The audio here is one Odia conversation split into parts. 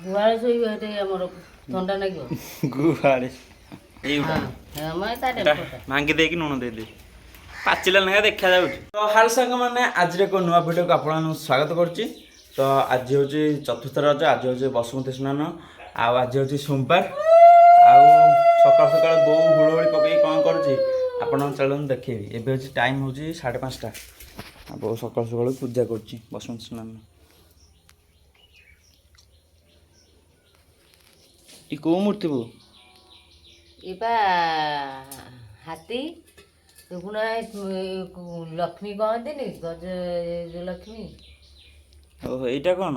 ଗୁହାଳେ ଶୋଇବ ହେଠି ଆମର ଥଣ୍ଡା ଲାଗିବ। ଗୁହାଳେ ଏଇ ଭାଙ୍ଗି ଦେଇକି ଲୁଣ ଦେଇଦେବି ପାଚିଲା ଲେଖା ଦେଖାଯାଉଛି। ତ ହାଲ ସାଙ୍ଗମାନେ ଆଜିର ଏକ ନୂଆ ଭିଡ଼ିଓକୁ ଆପଣମାନଙ୍କୁ ସ୍ୱାଗତ କରୁଛି। ତ ଆଜି ହେଉଛି ଚତୁର୍ଥ ରଜ, ଆଜି ହେଉଛି ବସୁମତୀ ସ୍ନାନ, ଆଉ ଆଜି ହେଉଛି ସୋମବାର। ଆଉ ସକାଳୁ ସକାଳୁ ବୋଉ ହୁଳହୁଳି ପକେଇକି କ'ଣ କରୁଛି ଆପଣ ଚାଲନ୍ତୁ ଦେଖେଇବି। ଏବେ ହେଉଛି ଟାଇମ୍ ହେଉଛି 5:30। ଆଉ ବୋଉ ସକାଳୁ ସକାଳୁ ପୂଜା କରୁଛି ବସୁମତୀ ସ୍ନାନ। ଏ କେଉଁ ମୂର୍ତ୍ତି ବୋଉ? ଏବା ହାତୀ ପୁଣା ଲକ୍ଷ୍ମୀ କହନ୍ତିନି ଗଜଲକ୍ଷ୍ମୀ। ଓହୋ, ଏଇଟା କ'ଣ?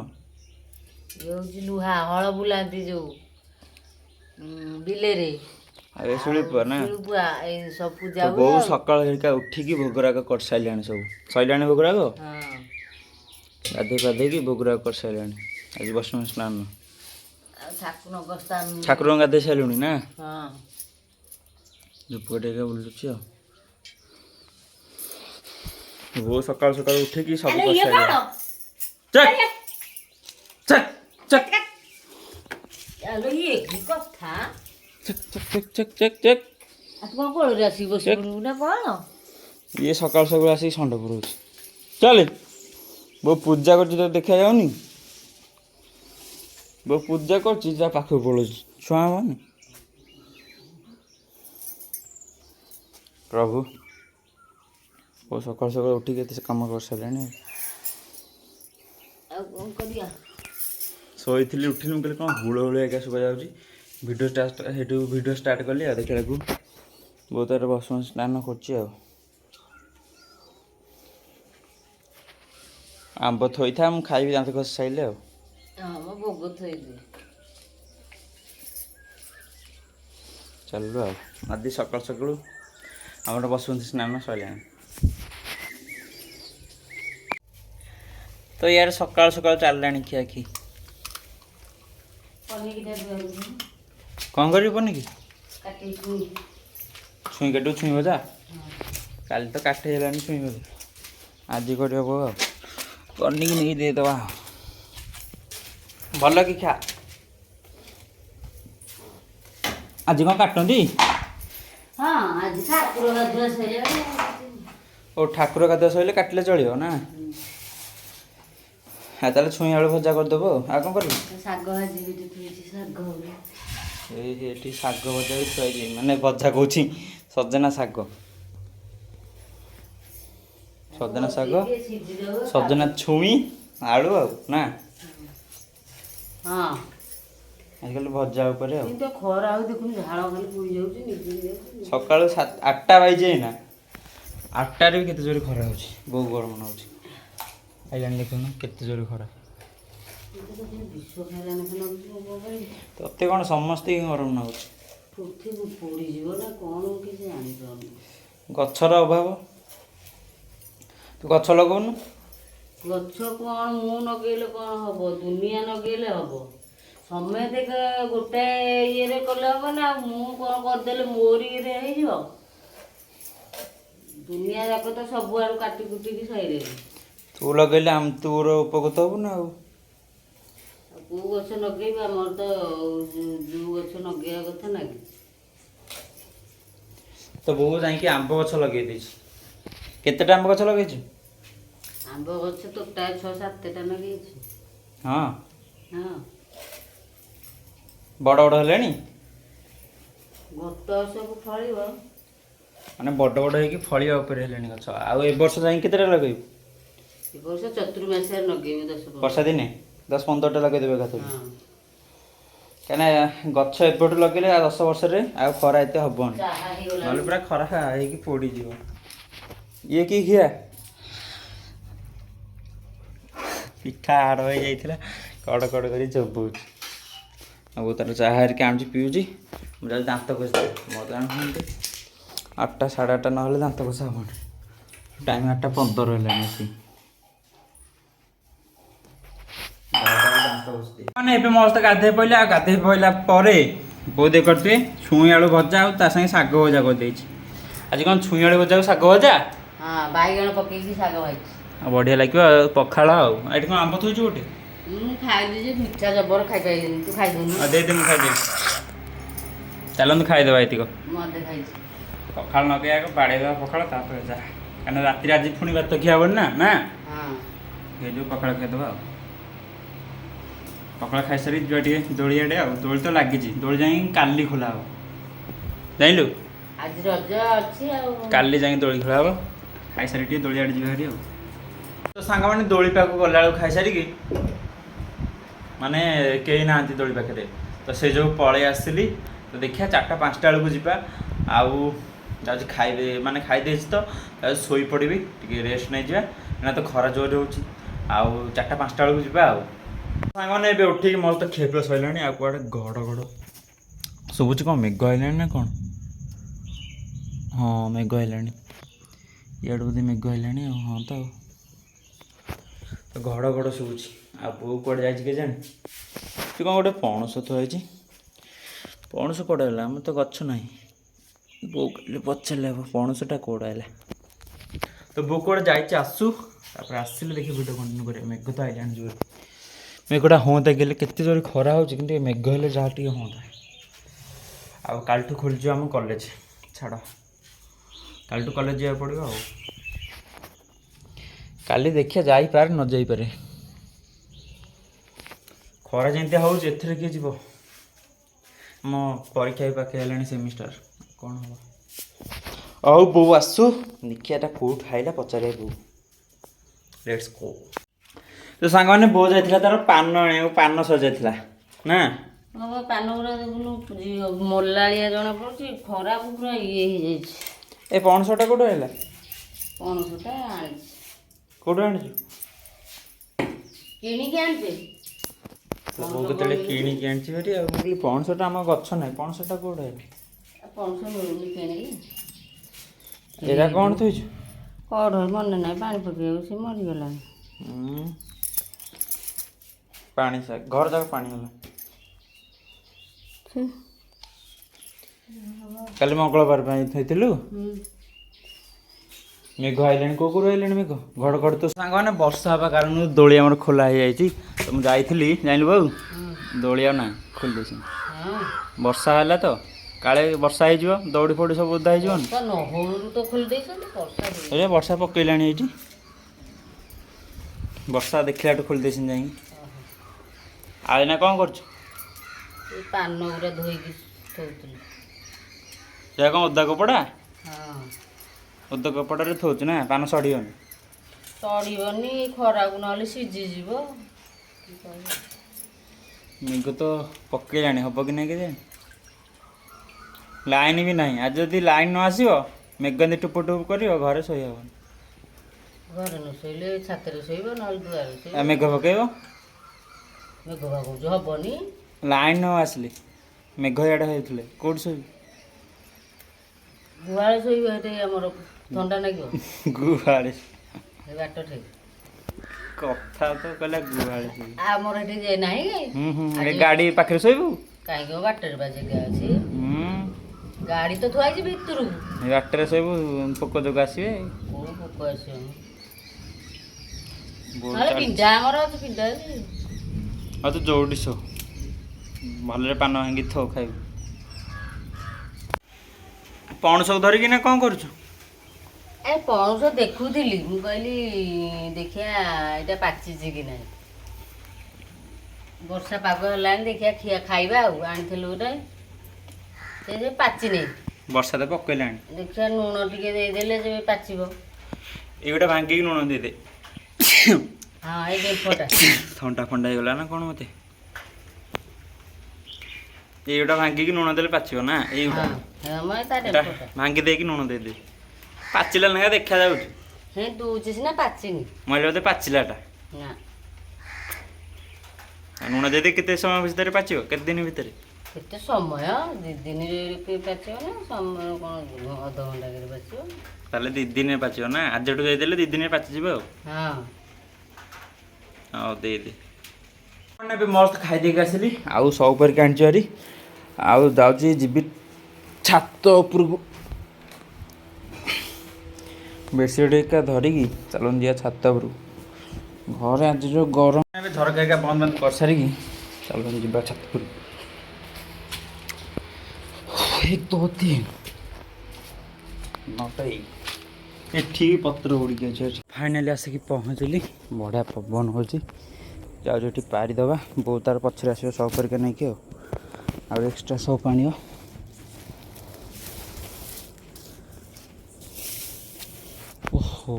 ଇଏ ହେଉଛି ଲୁହା ହଳ ବୁଲାନ୍ତି ଯେଉଁ ବିଲେରେ। ଆଉ ଏ ଶିଳୁପୁଆ ନା? ଶିଳୁପୁଆ ଏଇ ସବୁ ପୂଜା ହୁଏ। ବୋଉ ସକାଳ ହେରିକା ଉଠିକି ଭୋଗରାଗ କରିସାରିଲାଣି ସବୁ। ସରିଲାଣି ଭୋଗରାଗ? ହଁ। ଗାଧୋଇ ପାଧୋଇକି ଭୋଗରାଗ କରିସାରିଲାଣି। ଆଜି ବସୁମତୀ ସ୍ନାନ। ଆଉ ଠାକୁରଙ୍କୁ ଗାଧୋଇ ସାରିଲୁଣି ନା? ହଁ। ଧୂପ ଟିକେ ବୁଲୁଛି ଆଉ। ବୋଉ ସକାଳୁ ସକାଳୁ ଉଠିକି ସବୁ କରିସାରିଲାଣି। ଚକ୍ ଚକ୍ ଚକ୍ ଇଏ କି କଥା? ଚକ୍ ଚକ୍ ଚକ୍ ଚକ୍ ଚକ୍। ତୁ କ'ଣ କୋଳରେ ଆସିକି ବସି ପଡ଼ିବୁ ନା କ'ଣ? ଇଏ ସକାଳୁ ସକାଳୁ ଆସିକି ଷଣ୍ଢ ପୁରଉଛି। ଚାଲେ ବୋଉ ପୂଜା କରୁଛି, ତ ଦେଖା ଯାଉନି? ବୋଉ ପୂଜା କରୁଛି, ଯା ପାଖକୁ ପଳଉଛି। ଛୁଆ ମାନେ ପ୍ରଭୁ, ବୋଉ ସକାଳୁ ସକାଳୁ ଉଠିକି ଏତେ କାମ କରିସାରିଲାଣି। ଆଉ କ'ଣ କରିବା? ଶୋଇଥିଲି ଉଠିଲି, ମୁଁ କହିଲି କ'ଣ ହୁଳହୁଳି ଏକା ଶୁଭାଯାଉଛି। ଭିଡ଼ିଓ ଷ୍ଟାର୍ଟ କଲି। ଆଉ ଦେଖିଲାକୁ ବୋଉ ତାର ବସୁମତୀ ସ୍ନାନ କରୁଛି। ଆଉ ଆମ୍ବ ଥୋଇଥା, ମୁଁ ଖାଇବି ଦାନ୍ତ ଘଷି ସାଇଲେ। ଆଉ ହଁ ମୋ ଭୋଗ ଥୋଇଦିଏ। ଚାଲୁ ଆଉ ଆଜି ସକାଳୁ ସକାଳୁ ଆମର ବସୁମତୀ ସ୍ନାନ ସରିଲାଣି। ତ ଇଆଡ଼େ ସକାଳୁ ସକାଳୁ ଚାଲିଲାଣି ଖିଆଖି। କ'ଣ କରିବି ପନିକି? ଛୁଇଁ କାଟିବୁ, ଛୁଇଁ ଭଜା। କାଲି ତ କାଟି ହେଲାନି ଛୁଇଁ ଭଜା, ଆଜି କରିବ ବୋଉ। ଆଉ ପନିକି ନେଇକି ଦେଇଦେବା। ଭଲ କି ଖା। ଆଜି କ'ଣ କାଟନ୍ତି? ହଁ, ଆଜି ଠାକୁର ଗାଧୁଆ ସରିଲାଣି। ଓ, ଠାକୁର ଗାଧୁଆ ସରିଲେ କାଟିଲେ ଚଳିବ ନା? ତାହେଲେ ଛୁଇଁ ଆଳୁ ଭଜା କରିଦେବ। ଆଉ କ'ଣ କରିବୁ? ଶାଗ ଭାଜି ଥୋଇଛି, ଶାଗ ଏଠି ଶାଗ ଭଜା ବି ଥୁଆଇଛି, ମାନେ ଭଜା କହୁଛି, ସଜନା ଶାଗ। ସଜନା ଶାଗ, ସଜନା ଛୁଇଁ ଆଳୁ ଆଉ ନା? ହଁ, ଆଜିକାଲି ଭଜା ଉପରେ। ଆଉ କିନ୍ତୁ ଖରା ଆଉ ଦେଖୁନି, ଝାଳ ଖାଲି ପୁଡ଼ି ଯାଉଛି, ନିଜ ସକାଳୁ 8ଟା ବାଜିଛି ଏଇନା। 8ଟାରେ ବି କେତେ ଜୋରେ ଖରା ହେଉଛି। ବୋଉ ଗରମ ଲାଗୁଛି। ଆଇଲାଣି ଦେଖୁନ କେତେ ଜୋରେ ଖରା। ତତେ କ'ଣ ସମସ୍ତେ ଗରମ ଲାଗୁଛି? ପୋଡ଼ିଯିବ ନା କ'ଣ କିଛି ଜାଣିପାରୁନି। ଗଛର ଅଭାବ। ତୁ ଗଛ ଲଗଉନୁ। ଗଛ କ'ଣ ମୁଁ ଲଗେଇଲେ କ'ଣ ହବ? ଦୁନିଆ ଲଗେଇଲେ ହବ। ସମେତେ ଗୋଟାଏ ଇଏରେ କଲେ ହବ ନା? ମୁଁ କ'ଣ କରିଦେଲେ ମୋରି ଇଏରେ ହେଇଯିବ? ଦୁନିଆ ଯାକ ତ ସବୁଆଡ଼ୁ କାଟି କୁଟିକି ସାଇଲେଣି। ତୁ ଲଗେଇଲେ ତୋର ଉପକୃତ ହବୁ ନା? ଆଉ କେଉଁ ଗଛ ଲଗେଇବୁ? ଆମର ତ ଯେଉଁ ଗଛ ଲଗେଇବା କଥା ଲାଗିଛି। ତ ବୋଉ ଯାଇକି ଆମ୍ବ ଗଛ ଲଗେଇ ଦେଇଛି। କେତେଟା ଆମ୍ବ ଗଛ ଲଗେଇଛୁ? ଆମ୍ବ ଗଛ ତୋଟା 6-7ଟା ଲଗେଇଛି। ହଁ ହଁ, ବଡ଼ ବଡ଼ ହେଲେଣି? ଗତ ସବୁ ଫଳିବ। ମାନେ ବଡ଼ ବଡ଼ ହେଇକି ଫଳିବା ଉପରେ ହେଲେଣି ଗଛ। ଆଉ ଏ ବର୍ଷ ଯାଇକି କେତେଟା ଲଗେଇବୁ? ଏ ବର୍ଷ ଚତୁର୍ମାସରେ ଲଗେଇବି 10-15। ବର୍ଷା ଦିନେ 10-15ଟା ଲଗେଇଦେବେ ଏକାଥରେ। ହଁ, କାହିଁକିନା ଗଛ ଏପଟୁ ଲଗେଇଲେ 10 ବର୍ଷରେ ଆଉ ଖରା ଏତେ ହବନି, ନହେଲେ ପୁରା ଖରା ହେଇକି ପୋଡ଼ିଯିବ। ଇଏ କି ଘିଆ? ପିଠା ହାଡ଼ ହେଇଯାଇଥିଲା, କଡ଼ କଡ଼ କରି ଚୋବଉଛି। ଆଉ ତାର ଚାହା ହେରିକା ଆଣୁଛି ପିଉଛି। ମୁଁ ଯାଉଛି ଦାନ୍ତ ଘଷିଦେବି। ମୋର ଜାଣୁଛନ୍ତି 8ଟା 8:30 ନହେଲେ ଦାନ୍ତ ଘଷା ହବନି। ଟାଇମ୍ 8:15 ହେଲାଣି ଆସିକି। ମାନେ ଏବେ ମସ୍ତ ଗାଧୋଇ ପଇଲା। ଆଉ ଗାଧୋଇ ପଇଲା ପରେ ବୋଉ ଦେଇ କରିଥିବେ ଛୁଇଁ ଆଳୁ ଭଜା, ଆଉ ତା ସାଙ୍ଗେ ଶାଗ ଭଜା କରିଦେଇଛି। ଆଜି କ'ଣ ଛୁଇଁ ଆଳୁ ଭଜା ଆଉ ଶାଗ ଭଜା? ହଁ, ବାଇଗଣ ପକେଇକି ଶାଗ ଭାଜିଛି। ଆଉ ବଢ଼ିଆ ଲାଗିବ ଆଉ ପଖାଳ। ଆଉ ଏଠି କ'ଣ ଆମ୍ବ ଥୋଇଛୁ ଗୋଟେ? ମୁଁ ଖାଇଲି ଯେ ମିଠା ଜବର ଖାଇପାରିଲିନି ତୁ ଖାଇଦେଉନୁ ଆଉ ଦେଇଦେ ମୁଁ ଖାଇଦେବି ଚାଲନ୍ତୁ ଖାଇଦେବା ଏତିକ ମୁଁ ଅଧେ ଖାଇଛି ପଖାଳ ନଗେଇ ଆଗ ବାଡ଼େଇଦେବା ପଖାଳ ତାପରେ ଯାହା କାରଣ ରାତିରେ ଆଜି ପୁଣି ଭାତ ଖିଆ ହବନି ନା ନା ହଁ ସେଇ ଯୋଉ ପଖାଳ ଖାଇଦେବା ଆଉ ପଖାଳ ଖାଇସାରି ଯିବା ଟିକେ ଦୋଳି ଆଡ଼େ ଆଉ ଦୋଳି ତ ଲାଗିଛି ଦୋଳି ଯାଇକି କାଲି ଖୋଲା ହବ ଜାଣିଲୁ ଆଜି ରଜ ଅଛି ଆଉ କାଲି ଯାଇକି ଦୋଳି ଖୋଲା ହବ ଖାଇସାରି ଟିକେ ଦୋଳି ଆଡ଼େ ଯିବା ହାରି ଆଉ ତ ସାଙ୍ଗମାନେ ଦୋଳି ପାଖକୁ ଗଲାବେଳକୁ ଖାଇସାରିକି ମାନେ କେହି ନାହାନ୍ତି ଦୋଳି ପାଖରେ ତ ସେ ଯୋଉ ପଳେଇ ଆସିଥିଲି ତ ଦେଖିବା 4ଟା 5ଟା ବେଳକୁ ଯିବା ଆଉ ଯାଉଛି ଖାଇଦେ ମାନେ ଖାଇଦେଇଛି ତ ଶୋଇପଡ଼ିବି ଟିକେ ରେଷ୍ଟ ନେଇଯିବା ଏଇନା ତ ଖରା ଜୋରରେ ହେଉଛି ଆଉ 4ଟା 5ଟା ବେଳକୁ ଯିବା ଆଉ ସାଙ୍ଗମାନେ ଏବେ ଉଠିକି ମୋର ତ ଖିଆ ପିଆ ସରିଲାଣି ଆଉ କୁଆଡ଼େ ଘଡ଼ ଶୁଭୁଛି କ'ଣ ମେଘ ଆଇଲାଣି ନା କ'ଣ ହଁ ମେଘ ଆଇଲାଣି ଇଆଡ଼େ ବୋଧେ ମେଘ ଆଇଲାଣି ଆଉ ହଁ ତ ଘଡ଼ ଶୁଭୁଛି ଆଉ ବୋଉ କୁଆଡ଼େ ଯାଇଛି କେଜାଣି ସେ କ'ଣ ଗୋଟେ ପଣସ ଥୁଆ ହେଇଛି ପଣସ କୁଆଡ଼େ ହେଲା ଆମର ତ ଗଛ ନାହିଁ ବୋଉ କହିଲେ ପଚାରିଲେ ହେବ ପଣସଟା କୁଆଡ଼େ ହେଲା ତ ବୋଉ କୁଆଡ଼େ ଯାଇଛି ଆସୁ ତାପରେ ଆସିଲେ ଦେଖି ଭିଡ଼ିଓ କଣ୍ଟିନ୍ୟୁ କରିବା ମେଘ ତ ଆଇଲାଣି ଜୋରେ ମେଘଟା ହୁଅନ୍ତା ଗଲେ କେତେ ଜୋରେ ଖରା ହେଉଛି କିନ୍ତୁ ଏ ମେଘ ହେଲେ ଯାହା ଟିକେ ହୁଅନ୍ତା ଆଉ କାଲିଠୁ ଖୋଲିଯିବ ଆମ କଲେଜ ଛାଡ଼ କାଲିଠୁ କଲେଜ ଯିବାକୁ ପଡ଼ିବ ଆଉ କାଲି ଦେଖିବା ଯାଇପାରେ ନ ଯାଇପାରେ ଖରା ଯେମିତିଆ ହେଉଛି ଏଥିରେ କିଏ ଯିବ ଆମ ପରୀକ୍ଷା ବି ପାଖେ ହେଲାଣି ସେମିଷ୍ଟାର କ'ଣ ହେବ ହଉ ବୋଉ ଆସୁ ଦେଖିବା ଏଟା କେଉଁଠୁ ଖାଇଲା ପଚାରିବା ବୋଉ ଲେଟ୍ସ ଗୋ ତ ସାଙ୍ଗମାନେ ବୋଉ ଯାଇଥିଲା ତାର ପାନ ଆଣିବାକୁ ପାନ ସଜାଇଥିଲା ନା ପାନ ଗୁଡ଼ା ଦେଖୁନୁ ମୋଲାଳିଆ ଜଣା ପଡ଼ୁଛି ଖରାକୁ ପୁରା ଇଏ ହେଇଯାଇଛି ଏ ପଣସଟା କେଉଁଠୁ ଆଣିଲା ପଣସଟା ଆଣିଛି କେଉଁଠୁ ଆଣିଛୁ କିଣିକି ଆଣିଛି ବୋଉ କେତେବେଳେ କିଣିକି ଆଣିଛି ଭାରି ଆଉ ମୁଁ କହିଲି ପଣସଟା ଆମ ଗଛ ନାହିଁ ପଣସଟା କେଉଁଠୁ ଆଣିଲା ପଣସ ମିଳୁନି କିଣିକି ଏଇଟା କ'ଣ ଥୋଇଛୁ କଢ଼ ମନେ ନାହିଁ ପାଣି ପକେଇବାକୁ ସେ ମରିଗଲାଣି ପାଣି ଘର ଯାକ ପାଣି ହେଲା କାଲି ମଙ୍ଗଳବାର ପାଇଁ ଥୋଇଥିଲୁ ମେଘ ଆଇଲାଣି କେଉଁ ଆଇଲାଣି ମେଘ ଘଡ଼ଘଡ଼ି ତ ସାଙ୍ଗମାନେ ବର୍ଷା ହେବା କାରଣରୁ ଦୋଳି ଆମର ଖୋଲା ହେଇଯାଇଛି ତ ମୁଁ ଯାଇଥିଲି ଜାଣିଲୁ ବୋଉ ଦୋଳି ଆଉ ନା ଖୋଲି ଦେଇଛନ୍ତି ବର୍ଷା ହେଲା ତ କାଳେ ବର୍ଷା ହେଇଯିବ ଦୌଡ଼ି ଫୌଡ଼ି ସବୁ ଓଦା ହେଇଯିବନି ଏ ବର୍ଷା ପକେଇଲାଣି ଏଇଠି ବର୍ଷା ଦେଖିଲାଠୁ ଖୋଲି ଦେଇଛନ୍ତି ଯାଇକି ଆଉ ଏଇନା କ'ଣ କରୁଛୁ ପାନ ଗୁଡ଼ା ଧୋଇକି ଥୋଉଥିଲି ସେଟା କ'ଣ ଓଦା କପଡ଼ା ହଁ ଓଦା କପଡ଼ାରେ ଥୋଉଛୁ ନା ପାନ ସଢ଼ିବନି ସଢ଼ିବନି ଖରାକୁ ନହେଲେ ସିଝିଯିବ ମେଘ ତ ପକେଇଲାଣି ହେବ କି ନାହିଁ କେଜାଣି ଲାଇନ୍ ବି ନାହିଁ ଆଜି ଯଦି ଲାଇନ୍ ନ ଆସିବ ମେଘ ଏମିତି ଟୁପୁ ଟୁପୁ କରିବ ଘରେ ଶୋଇ ହେବନି ଘରେ ନ ଶୋଇଲେ ଛାତରେ ଶୋଇବ ନହେଲେ ଦୁଆରେ ଶୋଇବ ମେଘ ପକେଇବ ମେଘ ପକଉଛି ହବନି ଲାଇନ୍ ନ ଆସିଲେ ମେଘ ଇଆଡ଼େ ହେଇଥିଲେ କେଉଁଠି ଶୋଇବୁ ଗୁହାଳେ ଶୋଇବ ଏଠି ଆମର ଥଣ୍ଡା ଲାଗିବ ଗୁହାଳେ ଏ ବାଟ ଠିକ କଥା ତ କହିଲା ଗୁହାଳେ ଶୋଇବୁ ଆମର ଏଠି ଯେ ନାହିଁ ଏ ଗାଡ଼ି ପାଖରେ ଶୋଇବୁ କାହିଁକି ବାଟରେ ବା ଜାଗା ଅଛି ଗାଡ଼ି ତ ଥୁଆ ହେଇଛି ଭିତରକୁ ଏ ବାଟରେ ଶୋଇବୁ ପୋକ ଯୋଗ ଆସିବେ କୋଉ ପୋକ ଆସିବ ନହେଲେ ପିଣ୍ଡା ଆମର ଅଛି ପିଣ୍ଡା ଅଛି ଆଉ ତୁ ଯୋଉଠି ଶୋ ଭଲରେ ପାନ ଭାଙ୍ଗି ଥୋ ଖାଇବୁ ପଣସକୁ ଧରିକି ନା କ'ଣ କରୁଛୁ ଏ ପଣସ ଦେଖୁଥିଲି ମୁଁ କହିଲି ଦେଖିଆ ଏଇଟା ପାଚିଛି କି ନାହିଁ ବର୍ଷା ପାଗ ହେଲାଣି ଦେଖିଆ ଖାଇବା ଆଉ ଆଣିଥିଲୁ ଗୋଟେ ସେ ପାଚିନି ବର୍ଷା ତ ପକେଇଲାଣି ଦେଖିଆ ଲୁଣ ଟିକେ ଦେଇଦେଲେ ଯେ ପାଚିବ ଏଇଟା ଭାଙ୍ଗିକି ଲୁଣ ଦେଇଦେ ହଁ ଏଇ ଡେମ୍ଫଟା ଥଣ୍ଡା ଫଣ୍ଡା ହେଇଗଲା ନା କ'ଣ ମୋତେ ଏଇଟା ଭାଙ୍ଗିକି ଲୁଣ ଦେଲେ ପାଚିବ ନା ଏଇଟା ଭାଙ୍ଗି ଦେଇକି ଲୁଣ ଦେଇଦେ ପାଚିଲା ଲେଖା ଦେଖାଯାଉଛି ହେ ଦଉଛି ସିନା ପାଚିନି ମହିଳା ବୋଧେ ପାଚିଲାଟା ନା ଲୁଣ ଦେଇଦେ କେତେ ସମୟ ଭିତରେ ପାଚିବ କେତେ ଦିନ ଭିତରେ କେତେ ସମୟ 2 ଦିନରେ ପାଚିବ ନା ସମୟ କ'ଣ ଅଧଘଣ୍ଟାକରେ ପାଚିବ ତାହେଲେ 2 ଦିନରେ ପାଚିବ ନା ଆଜିଠୁ ଦେଇଦେଲେ 2 ଦିନରେ ପାଚିଯିବ ଆଉ ହଁ ହଉ ଦେଇଦେ ଏବେ ମସ୍ତ ଖାଇଦେଇକି ଆସିଲି ଆଉ ସବୁ ପରିକା ଆଣିଛି ଭାରି ଆଉ ଯାଉଛି ଯିବି ଛାତ ଉପରକୁ ବେଡ଼ସିଟ୍ ଏକା ଧରିକି ଚାଲନ୍ତୁ ଯିବା ଛାତ ଉପରକୁ ଘରେ ଆଜି ଯେଉଁ ଗରମ ଏବେ ଝରକା ଏକା ବନ୍ଦ ବନ୍ଦ କରିସାରିକି ଚାଲ ଯିବା ଛାତପୁର। 1 2 3 9ଟା ଏଠି ପତ୍ର ଉଡ଼ିକି ଅଛି। ଫାଇନାଲି ଆସିକି ପହଞ୍ଚିଲି। ବଢ଼ିଆ ପବନ ହେଉଛି। ଯାଉଛି ଏଠି ପାରିଦେବା। ବୋଉ ତାର ପଛରେ ଆସିବ ସବ କରିକା ନେଇକି ଆଉ ଏକ୍ସଟ୍ରା ସବ ଆଣିବ। ଓହୋ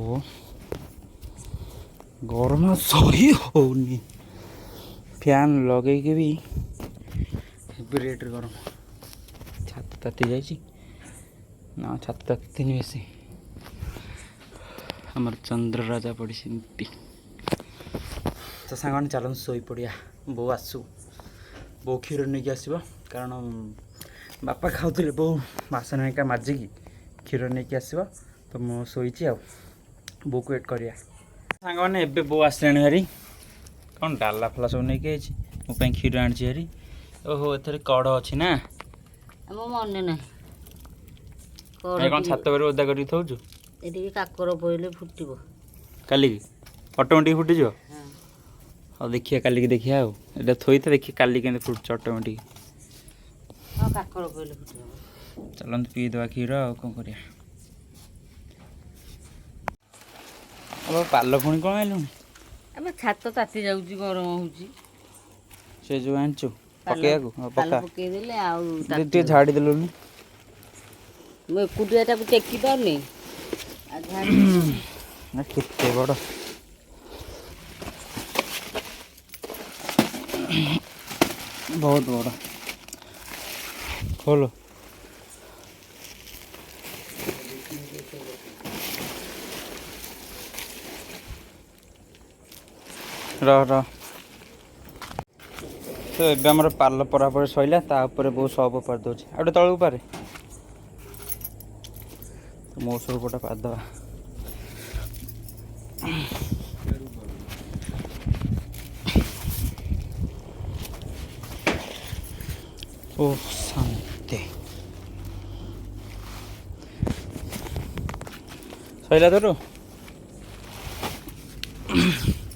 ଗରମ ସହି ହେଉନି। ଫ୍ୟାନ୍ ଲଗେଇକି ବି ହେଭି ରେଟ୍ରେ ଗରମ। ଛାତ ତାତି ଯାଇଛି ନା ଛାତ ତାତିନି ବେଶୀ। ଆମର ଚନ୍ଦ୍ରରାଜା ପଡ଼ିଛନ୍ତି। ତ ସାଙ୍ଗମାନେ ଚାଲନ୍ତୁ ଶୋଇପଡ଼ିଆ। ବୋଉ ଆସୁ। ବୋଉ କ୍ଷୀର ନେଇକି ଆସିବ କାରଣ ବାପା ଖାଉଥିଲେ। ବୋଉ ବାସନ ହେରିକା ମାଜିକି କ୍ଷୀର ନେଇକି ଆସିବ। ତ ମୁଁ ଶୋଇଛି ଆଉ ବୋଉକୁ ୱେଟ୍ କରିବା। ସାଙ୍ଗମାନେ ଏବେ ବୋଉ ଆସିଲାଣି ଭାରି। କ'ଣ ଡାଲା ଫାଲା ସବୁ ନେଇକି ଆଇଛି। ମୋ ପାଇଁ କ୍ଷୀର ଆଣିଛି ଭାରି। ଓହୋ ଏଥିରେ କଢ଼ ଅଛି ନା। ଆମ ମନେ ନାହିଁ। କ'ଣ ଛାତ ଉପରେ ଓଦା କରିକି ଥଉଛୁ। ଏଠିକି କାକର ପଇଲେ ଫୁଟିବ କାଲିକି ଅଟୋମେଟିକ୍ ଫୁଟିଯିବ। ହଁ ହଉ ଦେଖିବା କାଲିକି ଦେଖିବା ଆଉ। ଏଇଟା ଥୋଇଥା ଦେଖିବା କାଲି କେମିତି ଫୁଟୁଛି ଅଟୋମେଟିକ୍। ହଁ କାକର ପଇଲେ ଫୁଟିବ। ଚାଲନ୍ତୁ ପିଇଦେବା କ୍ଷୀର ଆଉ କ'ଣ କରିବା। ଆଉ ପାଲ ପୁଣି କ'ଣ ଆଇଲୁଣି। ଆମେ ଛାତ ତାତି ଯାଉଛି ଗରମ ହେଉଛି। ସେ ଯେଉଁ ଆଣିଛୁ ପକେଇବାକୁ ପକା ପକେଇଦେଲେ ଆଉ ଟିକେ ଝାଡ଼ି ଦେଲୁନି। ମୁଁ ଏକୁଟିଆ ତାକୁ ଟେକି ପାରୁନି। କେତେ ବଡ଼ ବହୁତ ବଡ଼। ଖୋଲ। ରହ ତ ଏବେ ଆମର ପାଲ ପରାପରି ସରିଲା। ତା ଉପରେ ବହୁତ ସବ ପାରି ଦେଉଛି। ଆଉ ଗୋଟେ ତଳକୁ ପାରେ ମୋ ସବୁପଟା ପାରିଦେବା। ଓ ଶାନ୍ତି ସରିଲା ତୋର।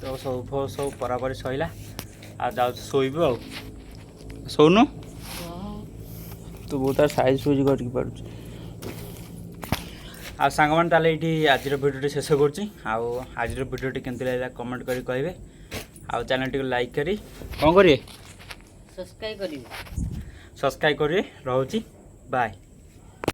ତ ସବୁ ପରାପରି ସରିଲା। ଆଉ ଯାଉଛି ଶୋଇବୁ ଆଉ। ଶୋଉନୁ ତୁ ବହୁତ ତାର ସାଇଜ୍ ସୁଇଜ୍ କରିକି ପାରୁଛୁ। ଆଉ ସାଙ୍ଗମାନେ ତାହେଲେ ଏଇଠି ଆଜିର ଭିଡ଼ିଓଟି ଶେଷ କରୁଛି। ଆଉ ଆଜିର ଭିଡ଼ିଓଟି କେମିତି ଲାଗିଲା କମେଣ୍ଟ କରି କହିବେ। ଆଉ ଚ୍ୟାନେଲଟିକୁ ଲାଇକ୍ କରି କ'ଣ କରିବେ ସବସ୍କ୍ରାଇବ୍ କରିବେ। ସବସ୍କ୍ରାଇବ୍ କରିବେ। ରହୁଛି ବାଏ।